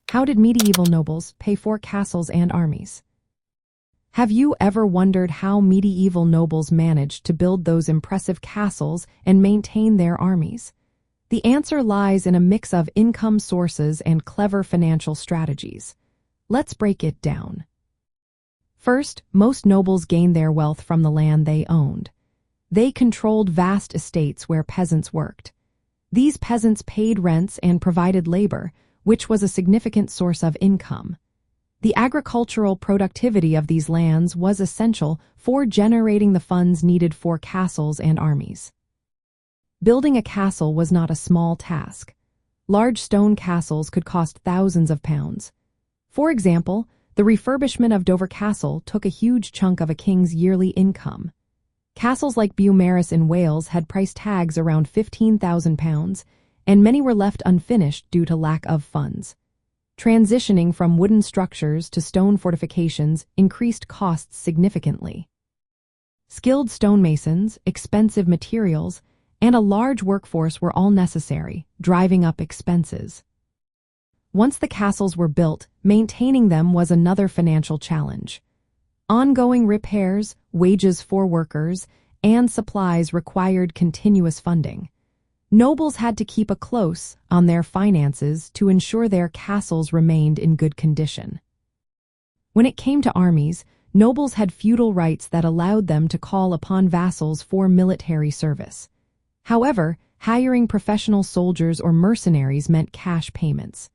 How did medieval nobles pay for castles and armies? Have you ever wondered how medieval nobles managed to build those impressive castles and maintain their armies? The answer lies in a mix of income sources and clever financial strategies. Let's break it down. First, most nobles gained their wealth from the land they owned. They controlled vast estates where peasants worked. These peasants paid rents and provided labor, which was a significant source of income. The agricultural productivity of these lands was essential for generating the funds needed for castles and armies. Building a castle was not a small task. Large stone castles could cost thousands of pounds. For example, the refurbishment of Dover Castle took a huge chunk of a king's yearly income. Castles like Beaumaris in Wales had price tags around £15,000, and many were left unfinished due to lack of funds. Transitioning from wooden structures to stone fortifications increased costs significantly. Skilled stonemasons, expensive materials, and a large workforce were all necessary, driving up expenses. Once the castles were built, maintaining them was another financial challenge. Ongoing repairs, wages for workers, and supplies required continuous funding. Nobles had to keep a close eye on their finances to ensure their castles remained in good condition. When it came to armies, nobles had feudal rights that allowed them to call upon vassals for military service. However, hiring professional soldiers or mercenaries meant cash payments.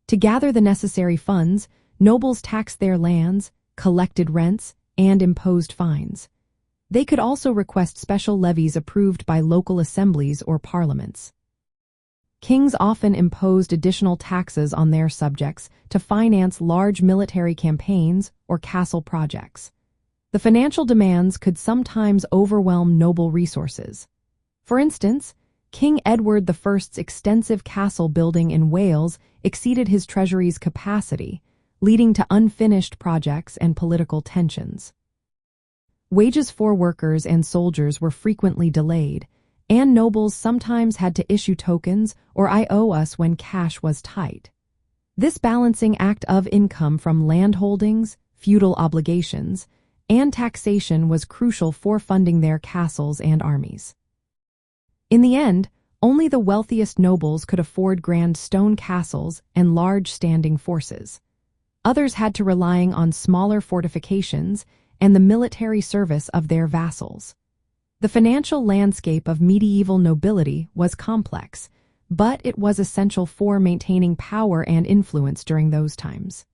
To gather the necessary funds, nobles taxed their lands, collected rents, and imposed fines. They could also request special levies approved by local assemblies or parliaments. Kings often imposed additional taxes on their subjects to finance large military campaigns or castle projects. The financial demands could sometimes overwhelm noble resources. For instance, King Edward I's extensive castle building in Wales exceeded his treasury's capacity, leading to unfinished projects and political tensions. Wages for workers and soldiers were frequently delayed, and nobles sometimes had to issue tokens or "I owe us" when cash was tight. This balancing act of income from landholdings, feudal obligations, and taxation was crucial for funding their castles and armies. In the end, only the wealthiest nobles could afford grand stone castles and large standing forces. Others had to rely on smaller fortifications and the military service of their vassals. The financial landscape of medieval nobility was complex, but it was essential for maintaining power and influence during those times.